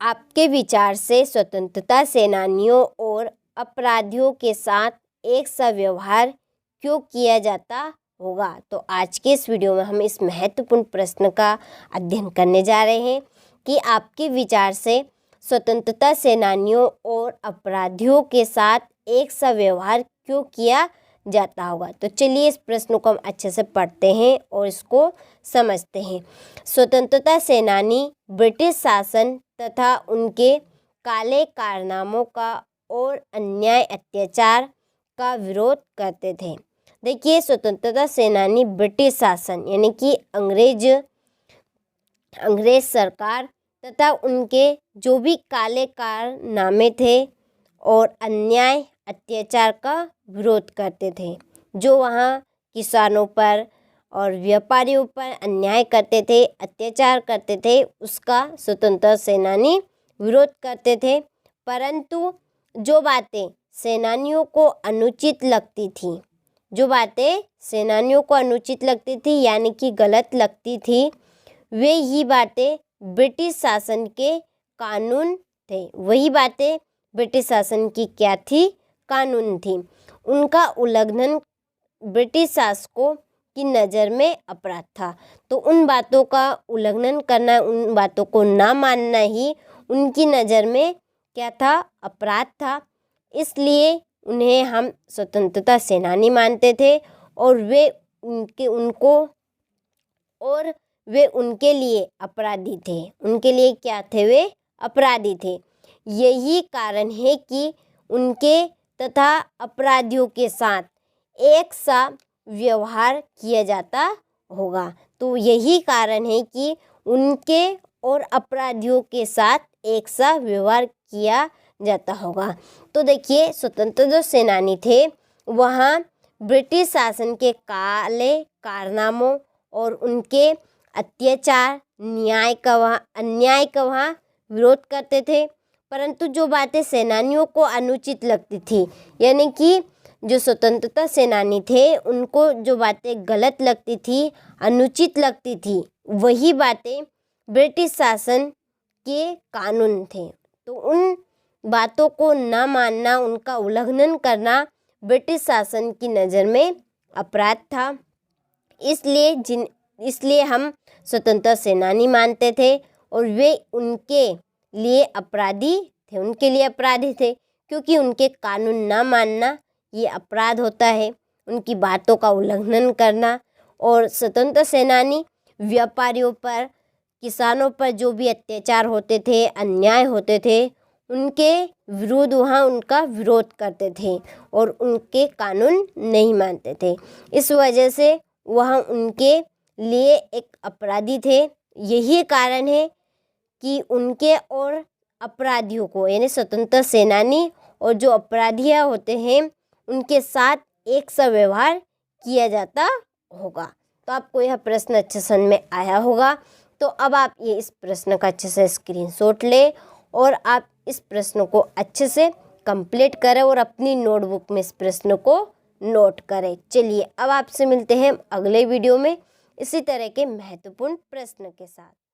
आपके विचार से स्वतंत्रता सेनानियों और अपराधियों के साथ एक सा व्यवहार क्यों किया जाता होगा? तो आज के इस वीडियो में हम इस महत्वपूर्ण प्रश्न का अध्ययन करने जा रहे हैं कि आपके विचार से स्वतंत्रता सेनानियों और अपराधियों के साथ एक सा व्यवहार क्यों किया जाता होगा। तो चलिए इस प्रश्न को हम अच्छे से पढ़ते हैं और इसको समझते हैं। स्वतंत्रता सेनानी ब्रिटिश शासन तथा उनके काले कारनामों का और अन्याय अत्याचार का विरोध करते थे। देखिए, स्वतंत्रता सेनानी ब्रिटिश शासन यानी कि अंग्रेज सरकार तथा उनके जो भी काले कारनामे थे और अन्याय अत्याचार का विरोध करते थे, जो वहाँ किसानों पर और व्यापारियों पर अन्याय करते थे, अत्याचार करते थे, उसका स्वतंत्रता सेनानी विरोध करते थे। परंतु जो बातें सेनानियों को अनुचित लगती थी, यानी कि गलत लगती थी, वे ही बातें ब्रिटिश शासन के कानून थे। वही बातें ब्रिटिश शासन की क्या थी? कानून थी। उनका उल्लंघन ब्रिटिश शासकों की नज़र में अपराध था। तो उन बातों का उल्लंघन करना, उन बातों को ना मानना ही उनकी नज़र में क्या था? अपराध था। इसलिए उन्हें हम स्वतंत्रता सेनानी मानते थे और वे उनके लिए अपराधी थे। उनके लिए क्या थे? वे अपराधी थे। यही कारण है कि उनके तथा अपराधियों के साथ एक सा व्यवहार किया जाता होगा। तो यही कारण है कि उनके और अपराधियों के साथ एक सा व्यवहार किया जाता होगा। तो देखिए, स्वतंत्रता जो सेनानी थे वहाँ ब्रिटिश शासन के काले कारनामों और उनके अत्याचार, अन्याय का वहाँ विरोध करते थे। परंतु जो बातें सेनानियों को अनुचित लगती थी, यानी कि जो स्वतंत्रता सेनानी थे उनको जो बातें गलत लगती थी, अनुचित लगती थी, वही बातें ब्रिटिश शासन के कानून थे। तो उन बातों को न मानना, उनका उल्लंघन करना ब्रिटिश शासन की नज़र में अपराध था। इसलिए हम स्वतंत्रता सेनानी मानते थे और वे उनके लिए अपराधी थे, क्योंकि उनके कानून ना मानना ये अपराध होता है, उनकी बातों का उल्लंघन करना। और स्वतंत्रता सेनानी व्यापारियों पर, किसानों पर जो भी अत्याचार होते थे, अन्याय होते थे, उनके विरुद्ध वहाँ उनका विरोध करते थे और उनके कानून नहीं मानते थे। इस वजह से वहाँ उनके लिए एक अपराधी थे। यही कारण है कि उनके और अपराधियों को, यानी स्वतंत्रता सेनानी और जो अपराधियाँ होते हैं, उनके साथ एक सा व्यवहार किया जाता होगा। तो आपको यह प्रश्न अच्छे समझ में आया होगा। तो अब आप ये इस प्रश्न का अच्छे से स्क्रीनशॉट लें और आप इस प्रश्न को अच्छे से कंप्लीट करें और अपनी नोटबुक में इस प्रश्न को नोट करें। चलिए अब आपसे मिलते हैं अगले वीडियो में इसी तरह के महत्वपूर्ण प्रश्न के साथ।